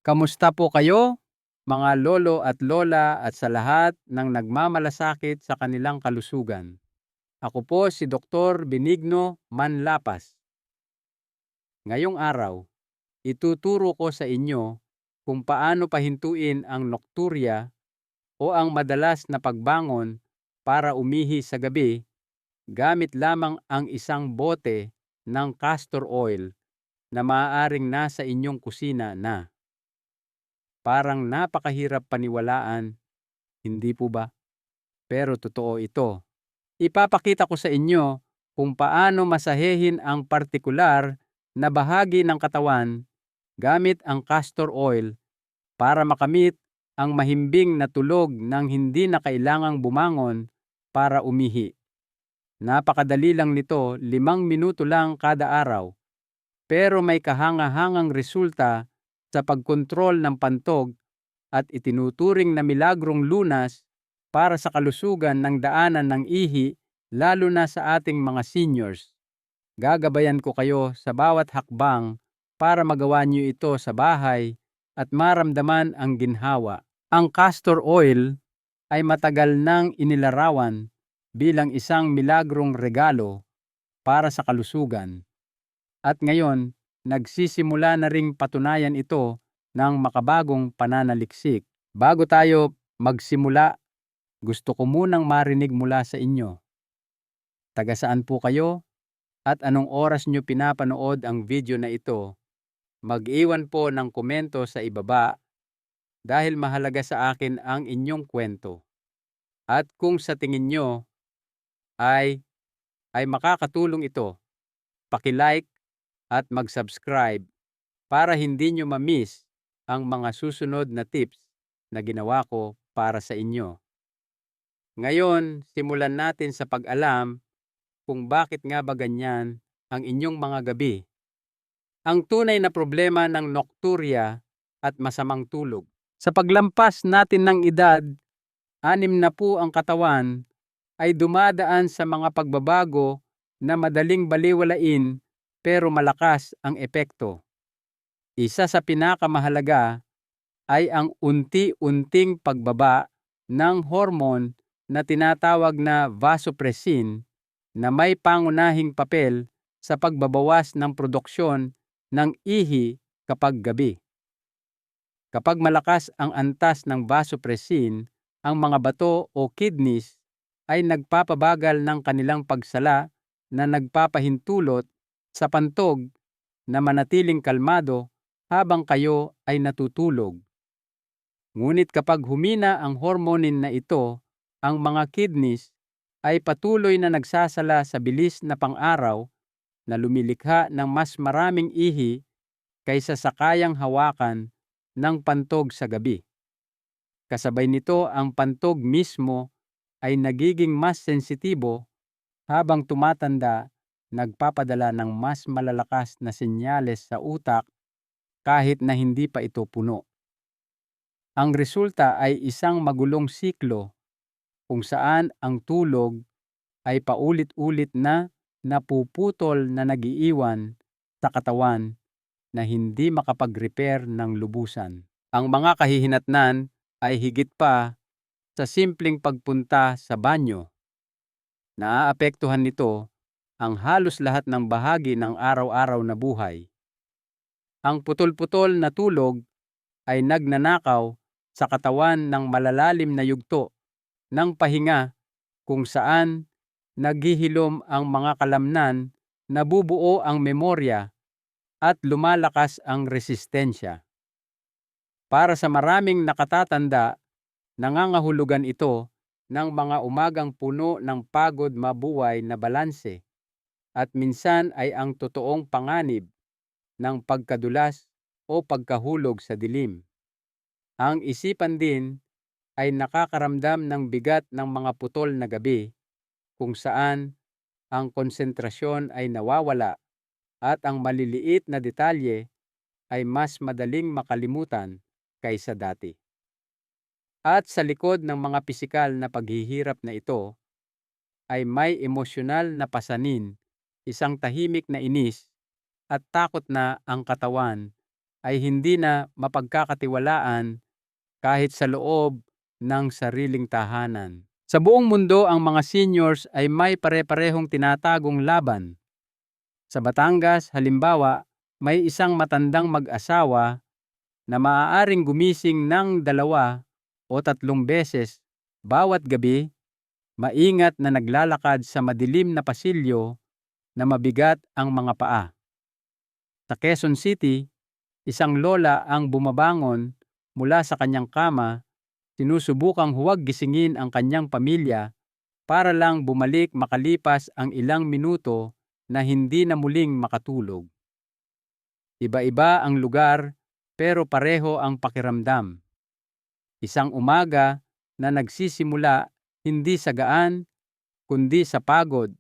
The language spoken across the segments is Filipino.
Kamusta po kayo, mga lolo at lola at sa lahat ng nagmamalasakit sa kanilang kalusugan? Ako po si Dr. Benigno Manlapas. Ngayong araw, ituturo ko sa inyo kung paano pahintuin ang nocturia o ang madalas na pagbangon para umihi sa gabi gamit lamang ang isang bote ng castor oil na maaaring nasa inyong kusina na. Parang napakahirap paniwalaan, hindi po ba? Pero totoo ito. Ipapakita ko sa inyo kung paano masahehin ang partikular na bahagi ng katawan gamit ang castor oil para makamit ang mahimbing na tulog ng hindi na kailangang bumangon para umihi. Napakadali lang nito, 5 minuto lang kada araw. Pero may kahanga-hangang resulta sa pagkontrol ng pantog at itinuturing na milagrong lunas para sa kalusugan ng daanan ng ihi, lalo na sa ating mga seniors. Gagabayan ko kayo sa bawat hakbang para magawa niyo ito sa bahay at maramdaman ang ginhawa. Ang castor oil ay matagal nang inilarawan bilang isang milagrong regalo para sa kalusugan. At ngayon, nagsisimula na ring patunayan ito ng makabagong pananaliksik. Bago tayo magsimula, gusto ko munang marinig mula sa inyo. Taga saan po kayo at anong oras nyo pinapanood ang video na ito? Mag-iwan po ng komento sa ibaba dahil mahalaga sa akin ang inyong kwento. At kung sa tingin nyo ay makakatulong ito, paki-like at mag-subscribe para hindi nyo ma-miss ang mga susunod na tips na ginawa ko para sa inyo. Ngayon, simulan natin sa pag-alam kung bakit nga ba ganyan ang inyong mga gabi. Ang tunay na problema ng nocturia at masamang tulog. Sa paglampas natin ng edad, 60 na po ang katawan ay dumadaan sa mga pagbabago na madaling baliwalain pero malakas ang epekto. Isa sa pinakamahalaga ay ang unti-unting pagbaba ng hormone na tinatawag na vasopressin na may pangunahing papel sa pagbabawas ng produksyon ng ihi kapag gabi. Kapag malakas ang antas ng vasopressin, ang mga bato o kidneys ay nagpapabagal ng kanilang pagsala na nagpapahintulot sa pantog na manatiling kalmado habang kayo ay natutulog. Ngunit kapag humina ang hormone na ito, ang mga kidneys ay patuloy na nagsasala sa bilis na pang-araw na lumilikha ng mas maraming ihi kaysa sa kayang hawakan ng pantog sa gabi. Kasabay nito, ang pantog mismo ay nagiging mas sensitibo habang tumatanda, nagpapadala ng mas malalakas na senyales sa utak kahit na hindi pa ito puno. Ang resulta ay isang magulong siklo kung saan ang tulog ay paulit-ulit na napuputol na nagiiwan sa katawan na hindi makapag-repair ng lubusan. Ang mga kahihinatnan ay higit pa sa simpleng pagpunta sa banyo. Naaapektuhan nito ang halos lahat ng bahagi ng araw-araw na buhay. Ang putol-putol na tulog ay nagnanakaw sa katawan ng malalalim na yugto ng pahinga kung saan naghihilom ang mga kalamnan, nabubuo ang memorya at lumalakas ang resistensya. Para sa maraming nakatatanda, nangangahulugan ito ng mga umagang puno ng pagod mabuhay na balanse at minsan ay ang totoong panganib ng pagkadulas o pagkahulog sa dilim. Ang isipan din ay nakakaramdam ng bigat ng mga putol na gabi kung saan ang konsentrasyon ay nawawala at ang maliliit na detalye ay mas madaling makalimutan kaysa dati. At sa likod ng mga pisikal na paghihirap na ito ay may emosyonal na pasanin, isang tahimik na inis at takot na ang katawan ay hindi na mapagkakatiwalaan kahit sa loob ng sariling tahanan. Sa buong mundo, ang mga seniors ay may pare-parehong tinatagong laban. Sa Batangas, halimbawa, may isang matandang mag-asawa na maaaring gumising ng 2 o 3 beses bawat gabi, maingat na naglalakad sa madilim na pasilyo na mabigat ang mga paa. Sa Quezon City, isang lola ang bumabangon mula sa kanyang kama, sinusubukang huwag gisingin ang kanyang pamilya para lang bumalik makalipas ang ilang minuto na hindi na muling makatulog. Iba-iba ang lugar pero pareho ang pakiramdam. Isang umaga na nagsisimula hindi sa gaan kundi sa pagod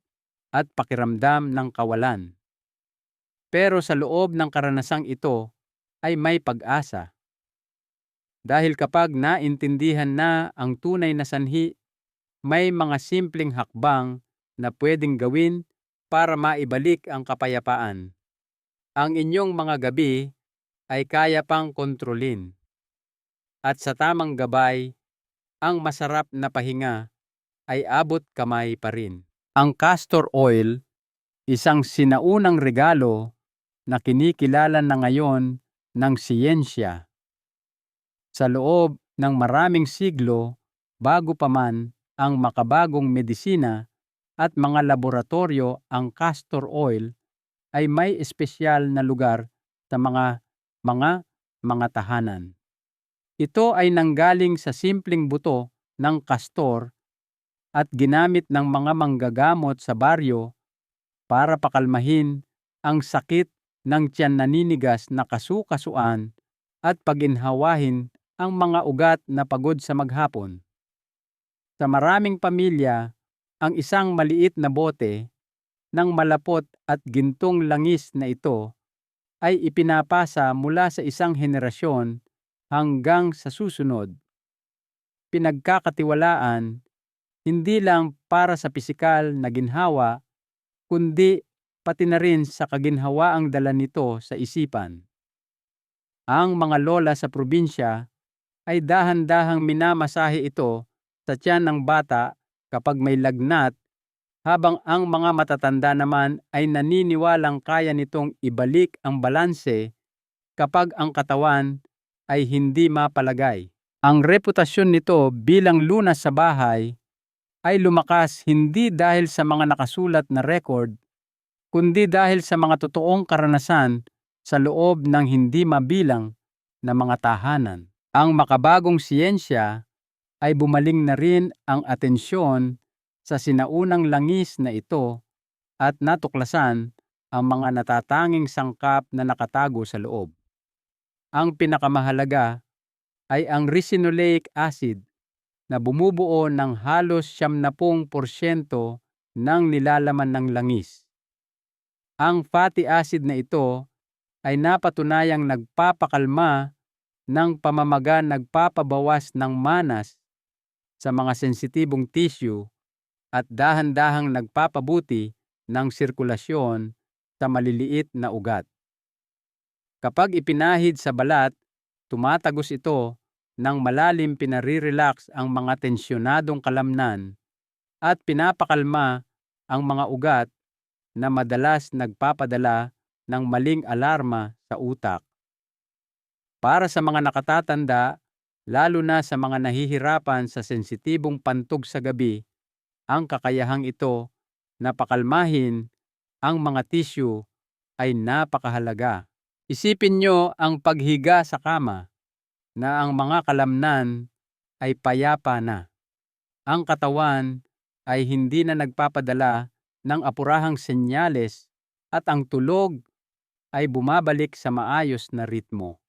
at pakiramdam ng kawalan. Pero sa loob ng karanasang ito ay may pag-asa. Dahil kapag naintindihan na ang tunay na sanhi, may mga simpleng hakbang na pwedeng gawin para maibalik ang kapayapaan. Ang inyong mga gabi ay kaya pang kontrolin. At sa tamang gabay, ang masarap na pahinga ay abot kamay pa rin. Ang castor oil, isang sinaunang regalo na kinikilala na ngayon ng siyensya. Sa loob ng maraming siglo, bago pa man ang makabagong medisina at mga laboratorio, ang castor oil ay may espesyal na lugar sa mga tahanan. Ito ay nanggaling sa simpleng buto ng kastor at ginamit ng mga manggagamot sa baryo para pakalmahin ang sakit ng tiyan naninigas na kasukasuan at paginhawahin ang mga ugat na pagod sa maghapon. Sa maraming pamilya, ang isang maliit na bote ng malapot at gintong langis na ito ay ipinapasa mula sa isang henerasyon hanggang sa susunod. Pinagkakatiwalaan hindi lang para sa pisikal na ginhawa, kundi pati na rin sa kaginhawaang dala nito sa isipan. Ang mga lola sa probinsya ay dahan-dahang minamasahe ito sa tiyan ng bata kapag may lagnat, habang ang mga matatanda naman ay naniniwalang kaya nitong ibalik ang balanse kapag ang katawan ay hindi mapalagay. Ang reputasyon nito bilang lunas sa bahay ay lumakas hindi dahil sa mga nakasulat na record, kundi dahil sa mga totoong karanasan sa loob ng hindi mabilang na mga tahanan. Ang makabagong siyensya ay bumaling na rin ang atensyon sa sinaunang langis na ito at natuklasan ang mga natatanging sangkap na nakatago sa loob. Ang pinakamahalaga ay ang ricinoleic acid na bumubuo ng halos 70% ng nilalaman ng langis. Ang fatty acid na ito ay napatunayang nagpapakalma ng pamamaga, nagpapabawas ng manas sa mga sensitibong tissue at dahan-dahang nagpapabuti ng sirkulasyon sa maliliit na ugat. Kapag ipinahid sa balat, tumatagos ito ng malalim, pinare-relax ang mga tensyonadong kalamnan at pinapakalma ang mga ugat na madalas nagpapadala ng maling alarma sa utak. Para sa mga nakatatanda, lalo na sa mga nahihirapan sa sensitibong pantog sa gabi, ang kakayahang ito na pakalmahin ang mga tissue ay napakahalaga. Isipin nyo ang paghiga sa kama na ang mga kalamnan ay payapa na. Ang katawan ay hindi na nagpapadala ng apurahang senyales at ang tulog ay bumabalik sa maayos na ritmo.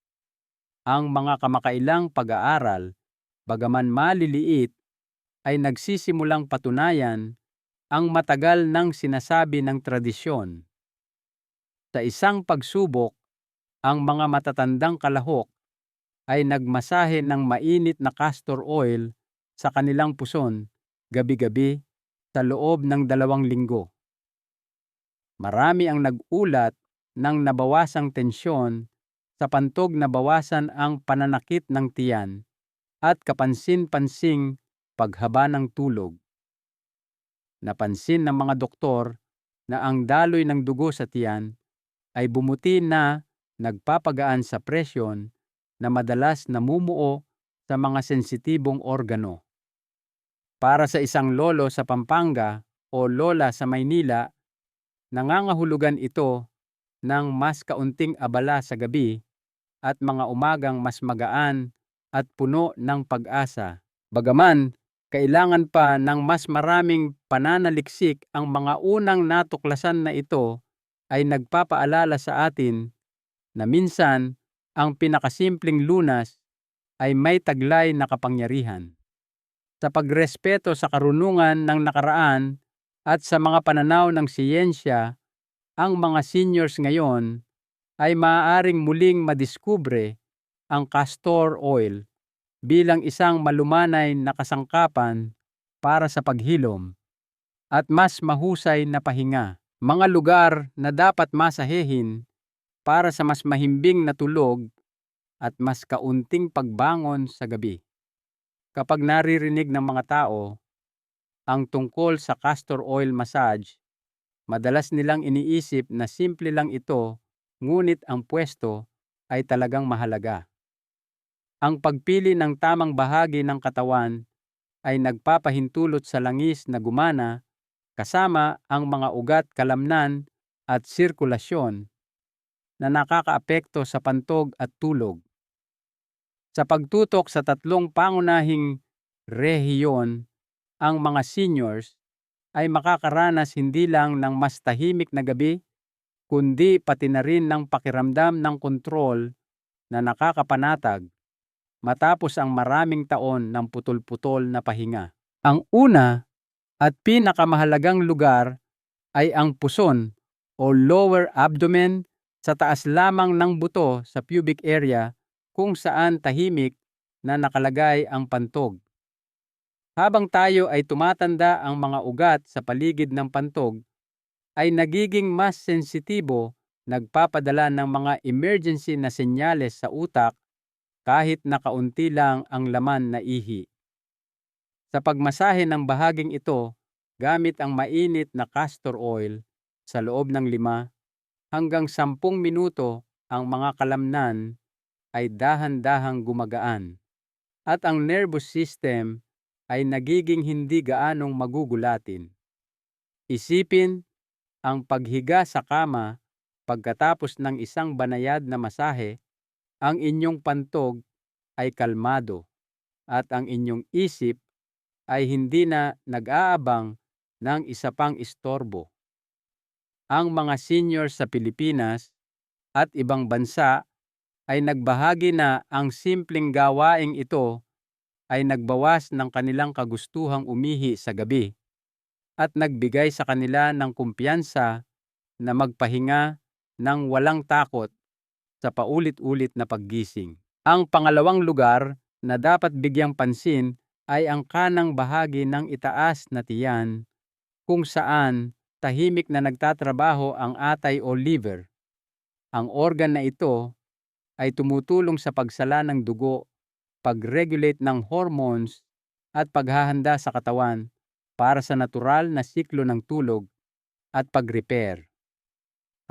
Ang mga kamakailang pag-aaral, bagaman maliliit, ay nagsisimulang patunayan ang matagal nang sinasabi ng tradisyon. Sa isang pagsubok, ang mga matatandang kalahok ay nagmasahe ng mainit na castor oil sa kanilang puson gabi-gabi sa loob ng 2 linggo. Marami ang nag-ulat ng nabawasang tensyon sa pantog na bawasan ang pananakit ng tiyan at kapansin-pansing paghaba ng tulog. Napansin ng mga doktor na ang daloy ng dugo sa tiyan ay bumuti na nagpapagaan sa presyon na madalas namumuo sa mga sensitibong organo. Para sa isang lolo sa Pampanga o lola sa Maynila, nangangahulugan ito ng mas kaunting abala sa gabi at mga umagang mas magaan at puno ng pag-asa. Bagaman, kailangan pa ng mas maraming pananaliksik, ang mga unang natuklasan na ito ay nagpapaalala sa atin na minsan ang pinakasimpleng lunas ay may taglay na kapangyarihan. Sa pagrespeto sa karunungan ng nakaraan at sa mga pananaw ng siyensya, ang mga seniors ngayon ay maaaring muling madiskubre ang castor oil bilang isang malumanay na kasangkapan para sa paghilom at mas mahusay na pahinga. Mga lugar na dapat masahehin para sa mas mahimbing na tulog at mas kaunting pagbangon sa gabi. Kapag naririnig ng mga tao ang tungkol sa castor oil massage, madalas nilang iniisip na simple lang ito, ngunit ang pwesto ay talagang mahalaga. Ang pagpili ng tamang bahagi ng katawan ay nagpapahintulot sa langis na gumana kasama ang mga ugat, kalamnan at sirkulasyon na nakakaapekto sa pantog at tulog. Sa pagtutok sa tatlong pangunahing rehiyon, ang mga seniors ay makakaranas hindi lang ng mas tahimik na gabi, kundi pati na rin ng pakiramdam ng kontrol na nakakapanatag matapos ang maraming taon ng putol-putol na pahinga. Ang una at pinakamahalagang lugar ay ang puson o lower abdomen, sa taas lamang ng buto sa pubic area kung saan tahimik na nakalagay ang pantog. Habang tayo ay tumatanda, ang mga ugat sa paligid ng pantog ay nagiging mas sensitibo, nagpapadala ng mga emergency na senyales sa utak kahit na kaunti lang ang laman na ihi. Sa pagmasahe ng bahaging ito gamit ang mainit na castor oil sa loob ng 5 hanggang 10 minuto, ang mga kalamnan ay dahan-dahang gumagaan at ang nervous system ay nagiging hindi gaanong magugulatin. Isipin ang paghiga sa kama pagkatapos ng isang banayad na masahe, ang inyong pantog ay kalmado at ang inyong isip ay hindi na nag-aabang ng isa pang istorbo. Ang mga seniors sa Pilipinas at ibang bansa ay nagbahagi na ang simpleng gawaing ito ay nagbawas ng kanilang kagustuhang umihi sa gabi at nagbigay sa kanila ng kumpiyansa na magpahinga ng walang takot sa paulit-ulit na paggising. Ang pangalawang lugar na dapat bigyang pansin ay ang kanang bahagi ng itaas na tiyan, kung saan tahimik na nagtatrabaho ang atay o liver. Ang organ na ito ay tumutulong sa pagsala ng dugo, pag-regulate ng hormones at paghahanda sa katawan para sa natural na siklo ng tulog at pag-repair.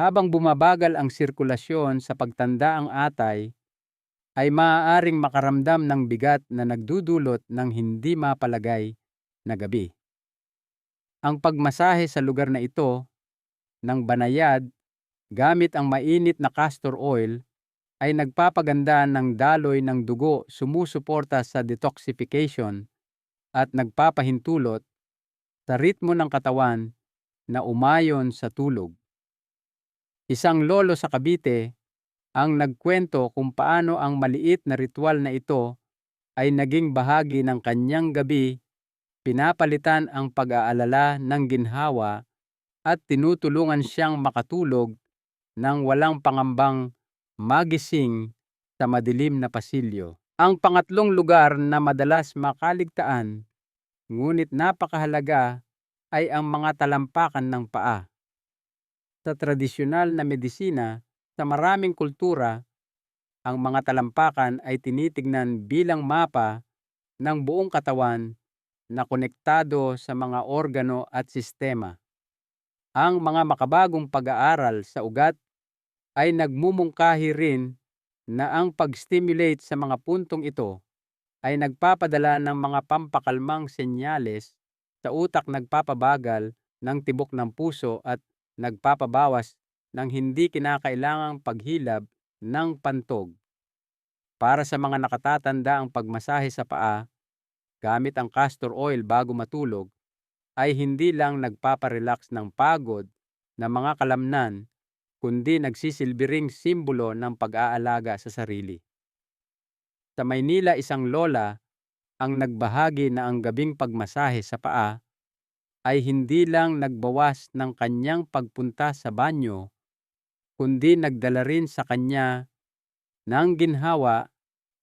Habang bumabagal ang sirkulasyon sa pagtanda, ang atay ay maaaring makaramdam ng bigat na nagdudulot ng hindi mapalagay na gabi. Ang pagmasahe sa lugar na ito ng banayad gamit ang mainit na castor oil ay nagpapaganda ng daloy ng dugo, sumusuporta sa detoxification at nagpapahintulot sa ritmo ng katawan na umayon sa tulog. Isang lolo sa Cavite ang nagkwento kung paano ang maliit na ritual na ito ay naging bahagi ng kanyang gabi, pinapalitan ang pag-aalala ng ginhawa at tinutulungan siyang makatulog ng walang pangambang magising sa madilim na pasilyo. Ang pangatlong lugar na madalas makaligtaan ngunit napakahalaga ay ang mga talampakan ng paa. Sa tradisyonal na medisina, sa maraming kultura, Ang mga talampakan ay tinitignan bilang mapa ng buong katawan na konektado sa mga organo at sistema. Ang mga makabagong pag-aaral sa ugat ay nagmumungkahi rin na ang pag-stimulate sa mga puntong ito ay nagpapadala ng mga pampakalmang senyales sa utak, nagpapabagal ng tibok ng puso at nagpapabawas ng hindi kinakailangang paghilab ng pantog. Para sa mga nakatatanda, ang pagmasahe sa paa gamit ang castor oil bago matulog ay hindi lang nagpaparelax ng pagod na mga kalamnan, kundi nagsisilbi ring simbolo ng pag-aalaga sa sarili. Sa Maynila, isang lola ang nagbahagi na ang gabing pagmasahe sa paa ay hindi lang nagbawas ng kanyang pagpunta sa banyo, kundi nagdala rin sa kanya ng ginhawa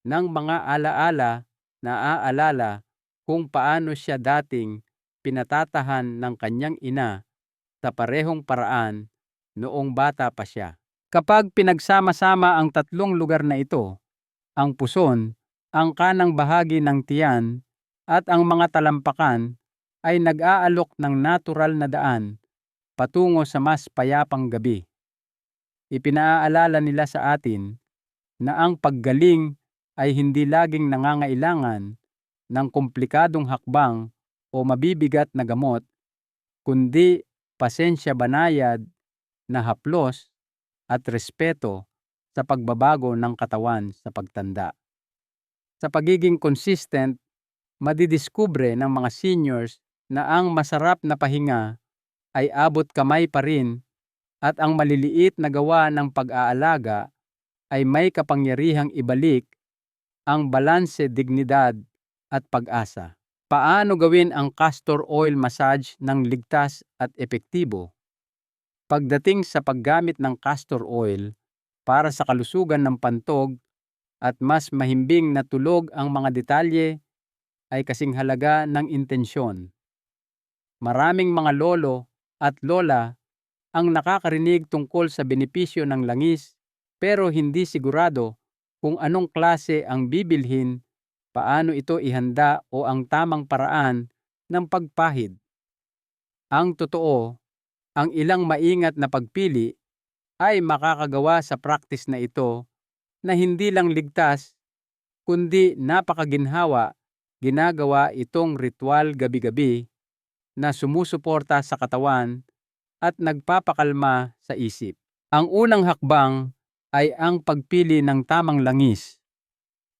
ng mga alaala na aalala kung paano siya dating pinatatahan ng kanyang ina sa parehong paraan noong bata pa siya. Kapag pinagsama-sama ang tatlong lugar na ito, ang puson, ang kanang bahagi ng tiyan, at ang mga talampakan, ay nag-aalok ng natural na daan patungo sa mas payapang gabi. Ipinaalala nila sa atin na ang paggaling ay hindi laging nangangailangan ng komplikadong hakbang o mabibigat na gamot, kundi pasensya, banayad na haplos at respeto sa pagbabago ng katawan sa pagtanda. Sa pagiging consistent, madidiskubre ng mga seniors na ang masarap na pahinga ay abot kamay pa rin at ang maliliit na gawa ng pag-aalaga ay may kapangyarihang ibalik ang balanse, dignidad at pag-asa. Paano gawin ang castor oil massage ng ligtas at epektibo? Pagdating sa paggamit ng castor oil para sa kalusugan ng pantog at mas mahimbing na tulog, ang mga detalye ay kasing halaga ng intensyon. Maraming mga lolo at lola ang nakakarinig tungkol sa benepisyo ng langis pero hindi sigurado kung anong klase ang bibilhin, paano ito ihanda o ang tamang paraan ng pagpahid. Ang totoo, ang ilang maingat na pagpili ay makakagawa sa practice na ito na hindi lang ligtas kundi napakaginhawa. Ginagawa itong ritual gabi-gabi na sumusuporta sa katawan at nagpapakalma sa isip. Ang unang hakbang ay ang pagpili ng tamang langis.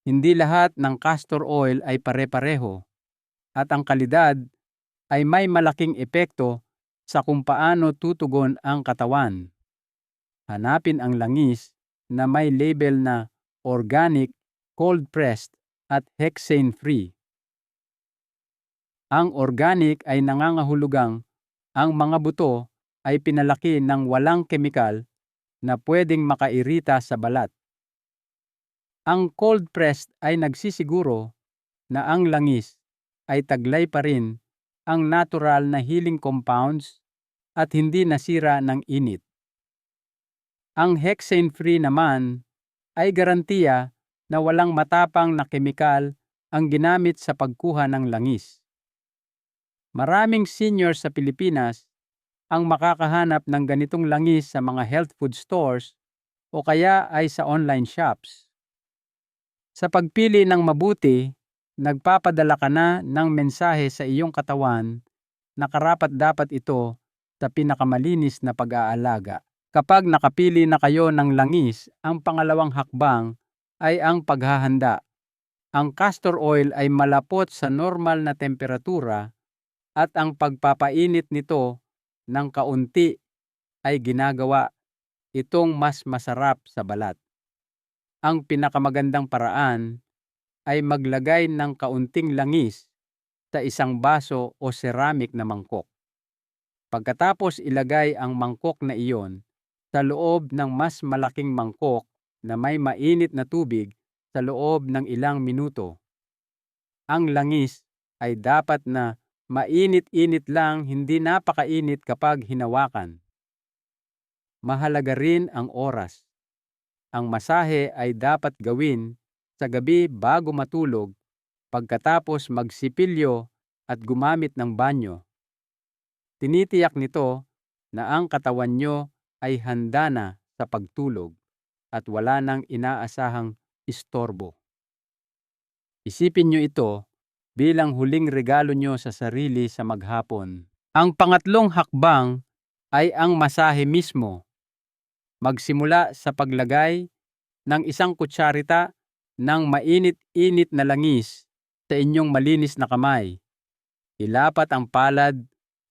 Hindi lahat ng castor oil ay pare-pareho at ang kalidad ay may malaking epekto sa kung paano tutugon ang katawan. Hanapin ang langis na may label na organic, cold-pressed at hexane-free. Ang organic ay nangangahulugang ang mga buto ay pinalaki ng walang kemikal na pwedeng makairita sa balat. Ang cold-pressed ay nagsisiguro na ang langis ay taglay pa rin ang natural na healing compounds at hindi nasira ng init. Ang hexane-free naman ay garantiya na walang matapang na kemikal ang ginamit sa pagkuha ng langis. Maraming seniors sa Pilipinas ang makakahanap ng ganitong langis sa mga health food stores o kaya ay sa online shops. Sa pagpili ng mabuti, nagpapadala ka na ng mensahe sa iyong katawan na karapat-dapat ito sa pinakamalinis na pag-aalaga. Kapag nakapili na kayo ng langis, ang pangalawang hakbang ay ang paghahanda. Ang castor oil ay malapot sa normal na temperatura at ang pagpapainit nito ng kaunti ay ginagawa itong mas masarap sa balat. Ang pinakamagandang paraan ay maglagay ng kaunting langis sa isang baso o ceramic na mangkok. Pagkatapos ilagay ang mangkok na iyon sa loob ng mas malaking mangkok na may mainit na tubig sa loob ng ilang minuto. Ang langis ay dapat na mainit-init lang, hindi napakainit kapag hinawakan. Mahalaga rin ang oras. Ang masahe ay dapat gawin sa gabi bago matulog, pagkatapos magsipilyo at gumamit ng banyo. Tinitiyak nito na ang katawan nyo ay handa na sa pagtulog at wala nang inaasahang istorbo. Isipin nyo ito bilang huling regalo nyo sa sarili sa maghapon. Ang pangatlong hakbang ay ang masahe mismo. Magsimula sa paglagay ng isang kutsarita ng mainit-init na langis sa inyong malinis na kamay. Ilapat ang palad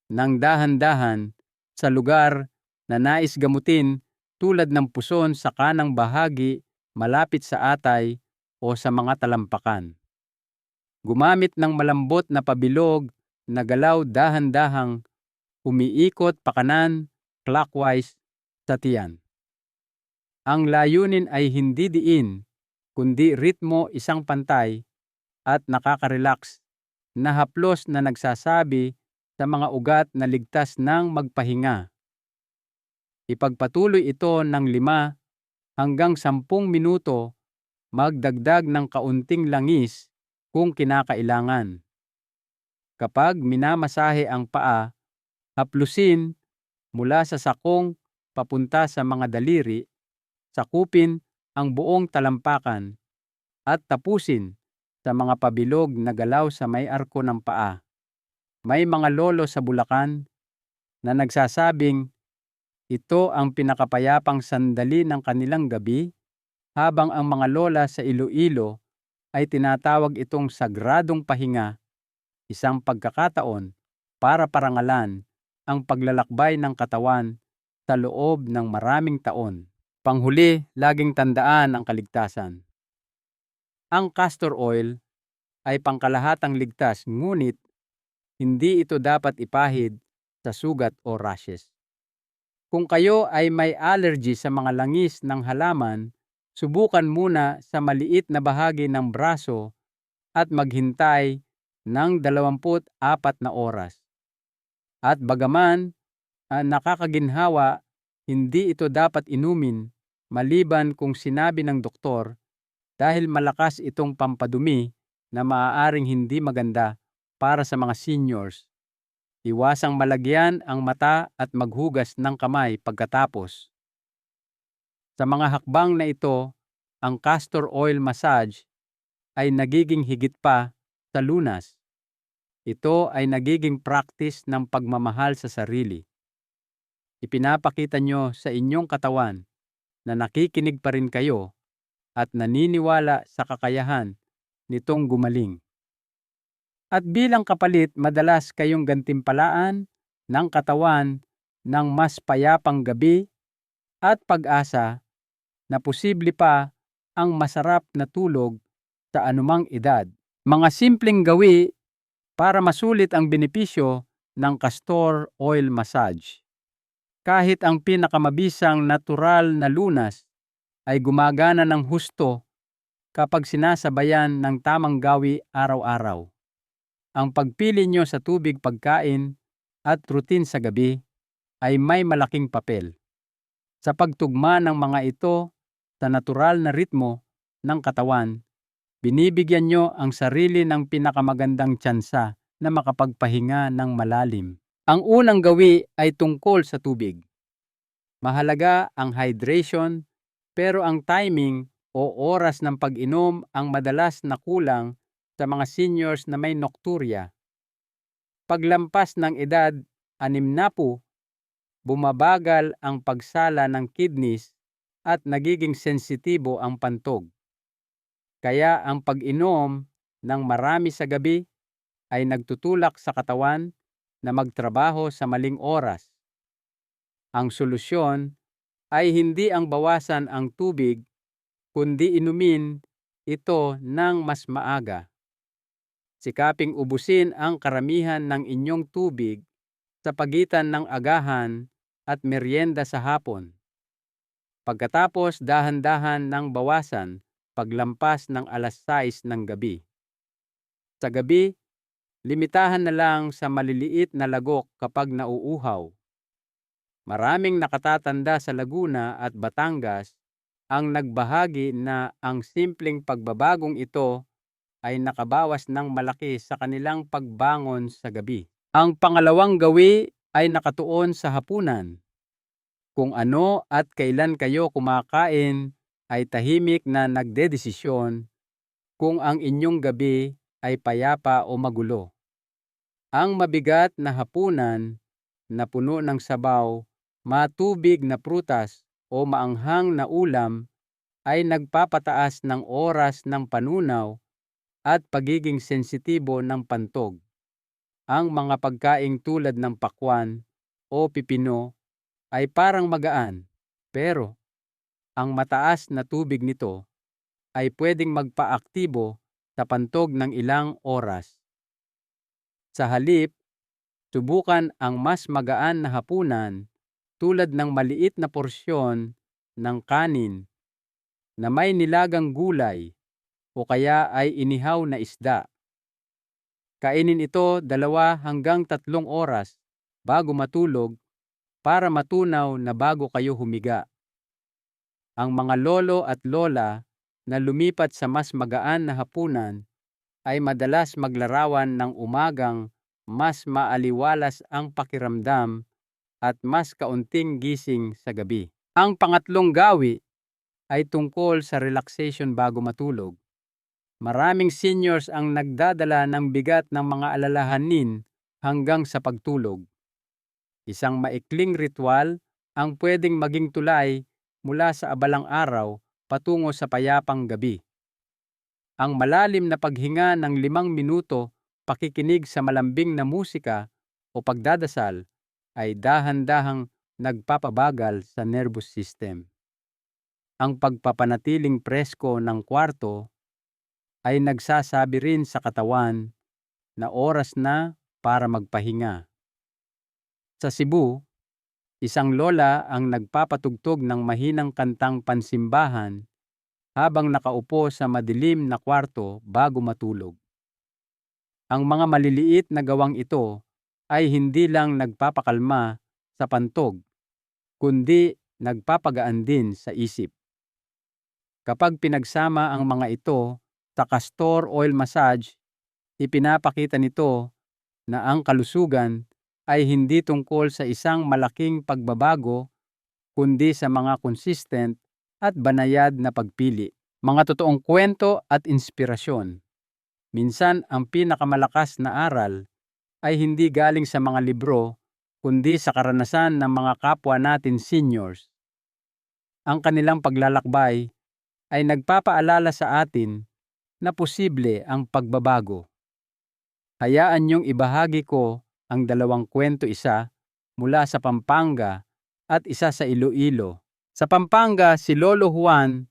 ng dahan-dahan sa lugar na nais gamutin tulad ng puson sa kanang bahagi malapit sa atay o sa mga talampakan. Gumamit ng malambot na pabilog na galaw dahan-dahang umiikot pakanan clockwise sa tiyan. Ang layunin ay hindi diin, kundi ritmo isang pantay at nakaka-relax na haplos na nagsasabi sa mga ugat na ligtas ng magpahinga. Ipagpatuloy ito ng 5 hanggang 10 minuto, magdagdag ng kaunting langis kung kinakailangan. Kapag minamasahe ang paa, haplusin mula sa sakong papunta sa mga daliri, sakupin ang buong talampakan at tapusin sa mga pabilog na galaw sa may arko ng paa. May mga lolo sa Bulacan na nagsasabing ito ang pinakapayapang sandali ng kanilang gabi, habang ang mga lola sa Iloilo ay tinatawag itong sagradong pahinga, isang pagkakataon para parangalan ang paglalakbay ng katawan sa loob ng maraming taon. Panghuli, laging tandaan ang kaligtasan. Ang castor oil ay pangkalahatang ligtas, ngunit hindi ito dapat ipahid sa sugat o rashes. Kung kayo ay may allergy sa mga langis ng halaman, subukan muna sa maliit na bahagi ng braso at maghintay ng 24 na oras. At bagaman nakakaginhawa, hindi ito dapat inumin maliban kung sinabi ng doktor, dahil malakas itong pampadumi na maaaring hindi maganda para sa mga seniors. Iwasang malagyan ang mata at maghugas ng kamay pagkatapos. Sa mga hakbang na ito, ang castor oil massage ay nagiging higit pa sa lunas. Ito ay nagiging practice ng pagmamahal sa sarili. Ipinapakita nyo sa inyong katawan na nakikinig pa rin kayo at naniniwala sa kakayahan nitong gumaling. At bilang kapalit, madalas kayong gantimpalaan ng katawan ng mas payapang gabi at pag-asa na posible pa ang masarap na tulog sa anumang edad. Mga simpleng gawi para masulit ang benepisyo ng castor oil massage. Kahit ang pinakamabisang natural na lunas ay gumagana ng husto kapag sinasabayan ng tamang gawi araw-araw. Ang pagpili nyo sa tubig, pagkain at routine sa gabi ay may malaking papel sa pagtugma ng mga ito sa natural na ritmo ng katawan. Binibigyan nyo ang sarili ng pinakamagandang tsansa na makapagpahinga ng malalim. Ang unang gawi ay tungkol sa tubig. Mahalaga ang hydration, pero ang timing o oras ng pag-inom ang madalas na kulang sa mga seniors na may nocturia. Paglampas ng edad 60, bumabagal ang pagsala ng kidneys at nagiging sensitibo ang pantog. Kaya ang pag-inom ng marami sa gabi ay nagtutulak sa katawan na magtrabaho sa maling oras. Ang solusyon ay hindi ang bawasan ang tubig, kundi inumin ito ng mas maaga. Sikaping ubusin ang karamihan ng inyong tubig sa pagitan ng agahan at merienda sa hapon. Pagkatapos, dahan-dahan ng bawasan paglampas ng 6:00 ng gabi. Sa gabi, limitahan na lang sa maliliit na lagok kapag nauuhaw. Maraming nakatatanda sa Laguna at Batangas ang nagbahagi na ang simpleng pagbabagong ito ay nakabawas ng malaki sa kanilang pagbangon sa gabi. Ang pangalawang gawi ay nakatuon sa hapunan. Kung ano at kailan kayo kumakain ay tahimik na nagdedesisyon kung ang inyong gabi ay payapa o magulo. Ang mabigat na hapunan na puno ng sabaw, matubig na prutas o maanghang na ulam ay nagpapataas ng oras ng panunaw at pagiging sensitibo ng pantog. Ang mga pagkaing tulad ng pakwan o pipino ay parang magaan, pero ang mataas na tubig nito ay pwedeng magpaaktibo sa pantog ng ilang oras. Sa halip, subukan ang mas magaan na hapunan tulad ng maliit na porsyon ng kanin na may nilagang gulay o kaya ay inihaw na isda. Kainin ito 2 hanggang 3 oras bago matulog para matunaw na bago kayo humiga. Ang mga lolo at lola na lumipat sa mas magaan na hapunan ay madalas maglarawan ng umagang mas maaliwalas ang pakiramdam at mas kaunting gising sa gabi. Ang pangatlong gawi ay tungkol sa relaxation bago matulog. Maraming seniors ang nagdadala ng bigat ng mga alalahanin hanggang sa pagtulog. Isang maikling ritual ang pwedeng maging tulay mula sa abalang araw patungo sa payapang gabi. Ang malalim na paghinga ng 5 minuto, pakikinig sa malambing na musika o pagdadasal ay dahan-dahang nagpapabagal sa nervous system. Ang pagpapanatiling presko ng kwarto ay nagsasabi rin sa katawan na oras na para magpahinga. Sa Cebu, isang lola ang nagpapatugtog ng mahinang kantang pansimbahan habang nakaupo sa madilim na kwarto bago matulog. Ang mga maliliit na gawang ito ay hindi lang nagpapakalma sa pantog, kundi nagpapagaan din sa isip. Kapag pinagsama ang mga ito sa castor oil massage, ipinapakita nito na ang kalusugan ay hindi tungkol sa isang malaking pagbabago kundi sa mga consistent at banayad na pagpili. Mga totoong kwento at inspirasyon. Minsan ang pinakamalakas na aral ay hindi galing sa mga libro kundi sa karanasan ng mga kapwa natin seniors. Ang kanilang paglalakbay ay nagpapaalala sa atin na posible ang pagbabago. Hayaan niyong ibahagi ko ang 2 kwento, isa mula sa Pampanga at isa sa Iloilo. Sa Pampanga, si Lolo Juan,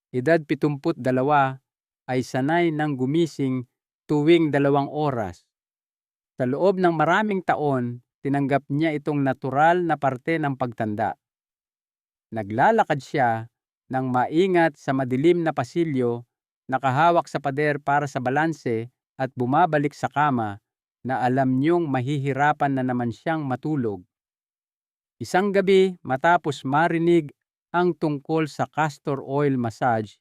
edad 72, ay sanay ng gumising tuwing 2 oras. Sa loob ng maraming taon, tinanggap niya itong natural na parte ng pagtanda. Naglalakad siya ng maingat sa madilim na pasilyo, nakahawak sa pader para sa balanse at bumabalik sa kama na alam niyong mahihirapan na naman siyang matulog. Isang gabi matapos marinig ang tungkol sa castor oil massage,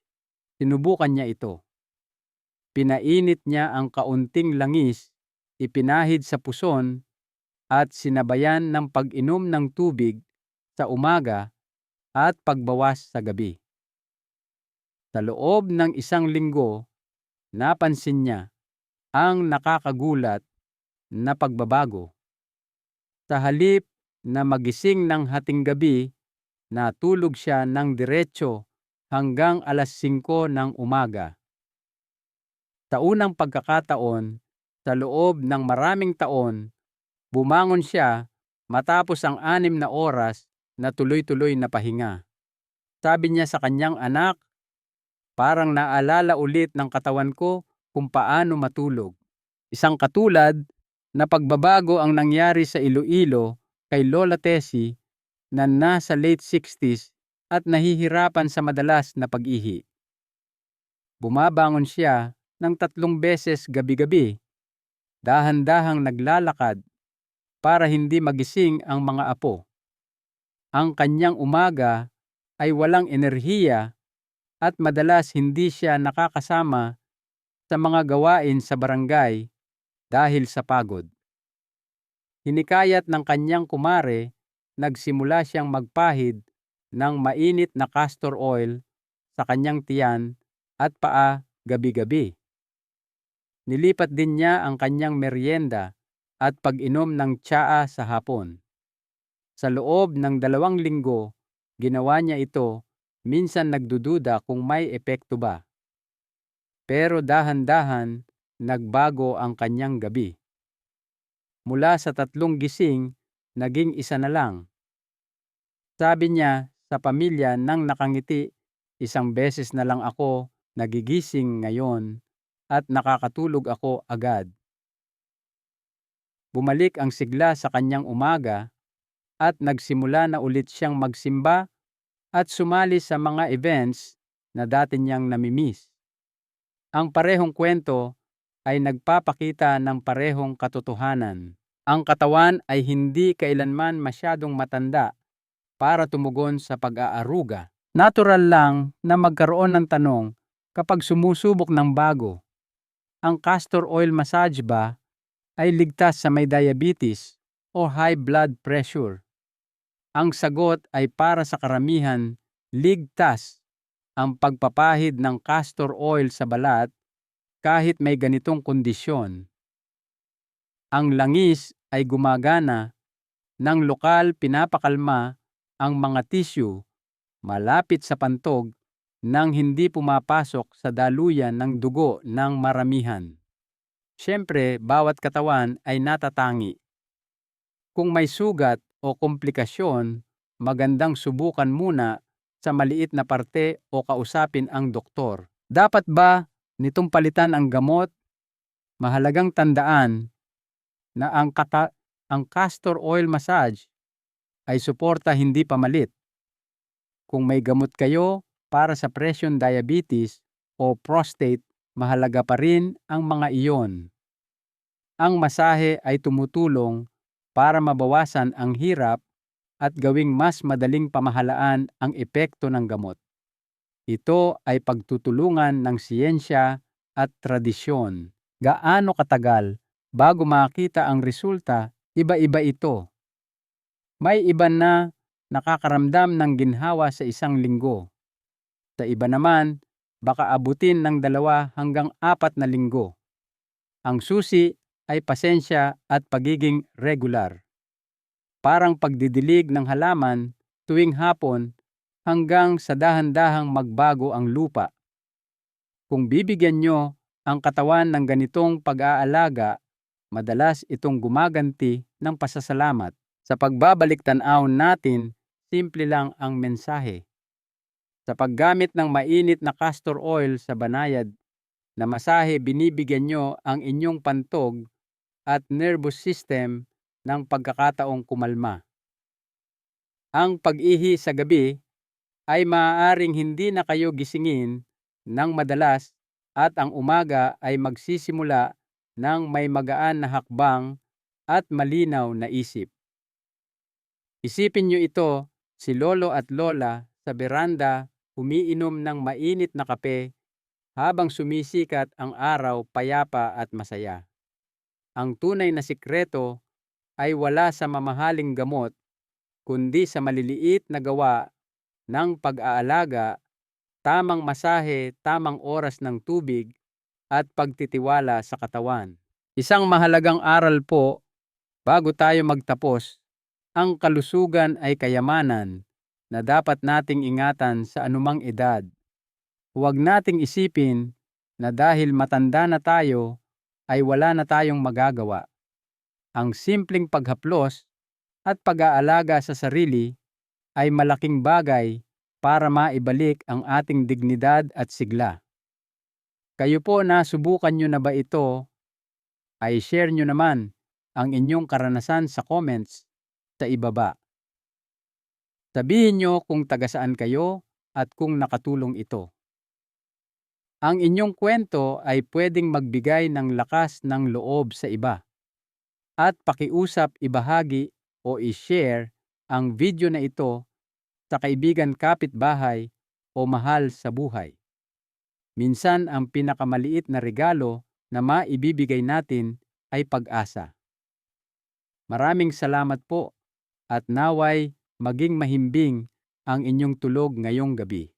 sinubukan niya ito. Pinainit niya ang kaunting langis, ipinahid sa puson at sinabayan ng pag-inom ng tubig sa umaga at pagbawas sa gabi. Sa loob ng 1 linggo, napansin niya ang nakakagulat na pagbabago. Sa halip na magising ng hatinggabi, natulog siya ng diretso hanggang 5:00 ng umaga. Sa unang pagkakataon, sa loob ng maraming taon, bumangon siya matapos ang 6 na oras na tuloy-tuloy na pahinga. Sabi niya sa kanyang anak, "Parang naalala ulit ng katawan ko kung paano matulog." Isang katulad na pagbabago ang nangyari sa Iloilo kay Lola Tessie na nasa late 60s at nahihirapan sa madalas na pag-ihi. Bumabangon siya ng 3 beses gabi-gabi, dahan-dahang naglalakad para hindi magising ang mga apo. Ang kanyang umaga ay walang enerhiya at madalas hindi siya nakakasama sa mga gawain sa barangay dahil sa pagod. Hinikayat ng kanyang kumare, nagsimula siyang magpahid ng mainit na castor oil sa kanyang tiyan at paa gabi-gabi. Nilipat din niya ang kanyang merienda at pag-inom ng tsaa sa hapon. Sa loob ng 2 linggo, ginawa niya ito, minsan nagdududa kung may epekto ba. Pero dahan-dahan, nagbago ang kanyang gabi. Mula sa 3 gising, naging 1 na lang. Sabi niya sa pamilya nang nakangiti, "1 beses na lang ako nagigising ngayon at nakakatulog ako agad." Bumalik ang sigla sa kanyang umaga at nagsimula na ulit siyang magsimba at sumali sa mga events na dati niyang namimiss. Ang parehong kwento ay nagpapakita ng parehong katotohanan. Ang katawan ay hindi kailanman masyadong matanda para tumugon sa pag-aaruga. Natural lang na magkaroon ng tanong kapag sumusubok ng bago. Ang castor oil massage ba ay ligtas sa may diabetes o high blood pressure? Ang sagot ay para sa karamihan, ligtas ang pagpapahid ng castor oil sa balat kahit may ganitong kondisyon. Ang langis ay gumagana ng lokal, pinapakalma ang mga tissue malapit sa pantog nang hindi pumapasok sa daluyan ng dugo ng maramihan. Siyempre, bawat katawan ay natatangi. Kung may sugat o komplikasyon, magandang subukan muna sa maliit na parte o kausapin ang doktor. Dapat ba nitong palitan ang gamot? Mahalagang tandaan na ang castor oil massage ay suporta, hindi pamalit. Kung may gamot kayo para sa presyon, diabetes o prostate, mahalaga pa rin ang mga iyon. Ang masahe ay tumutulong para mabawasan ang hirap at gawing mas madaling pamahalaan ang epekto ng gamot. Ito ay pagtutulungan ng siyensya at tradisyon. Gaano katagal bago makita ang resulta? Iba-iba ito. May iba na nakakaramdam ng ginhawa sa 1 linggo. Sa iba naman, baka abutin ng 2 hanggang 4 na linggo. Ang susi ay pasensya at pagiging regular. Parang pagdidilig ng halaman tuwing hapon hanggang sa dahan-dahang magbago ang lupa. Kung bibigyan nyo ang katawan ng ganitong pag-aalaga, madalas itong gumaganti ng pasasalamat. Sa pagbabalik-tanaw natin, simple lang ang mensahe. Sa paggamit ng mainit na castor oil sa banayad na masahe, binibigyan nyo ang inyong pantog at nervous system ng pagkakataong kumalma. Ang pag-ihi sa gabi ay maaaring hindi na kayo gisingin ng madalas at ang umaga ay magsisimula ng may magaan na hakbang at malinaw na isip. Isipin nyo ito, si lolo at lola sa beranda umiinom ng mainit na kape habang sumisikat ang araw, payapa at masaya. Ang tunay na sikreto ay wala sa mamahaling gamot, kundi sa maliliit na gawa ng pag-aalaga, tamang masahe, tamang oras ng tubig, at pagtitiwala sa katawan. Isang mahalagang aral po bago tayo magtapos, ang kalusugan ay kayamanan na dapat nating ingatan sa anumang edad. Huwag nating isipin na dahil matanda na tayo ay wala na tayong magagawa. Ang simpleng paghaplos at pag-aalaga sa sarili ay malaking bagay para maibalik ang ating dignidad at sigla. Kayo po, nasubukan nyo na ba ito? Ay share nyo naman ang inyong karanasan sa comments sa ibaba. Sabihin nyo kung taga saan kayo at kung nakatulong ito. Ang inyong kwento ay pwedeng magbigay ng lakas ng loob sa iba. At pakiusap, ibahagi o i-share ang video na ito sa kaibigan kapitbahay o mahal sa buhay. Minsan ang pinakamaliit na regalo na maibibigay natin ay pag-asa. Maraming salamat po at naway maging mahimbing ang inyong tulog ngayong gabi.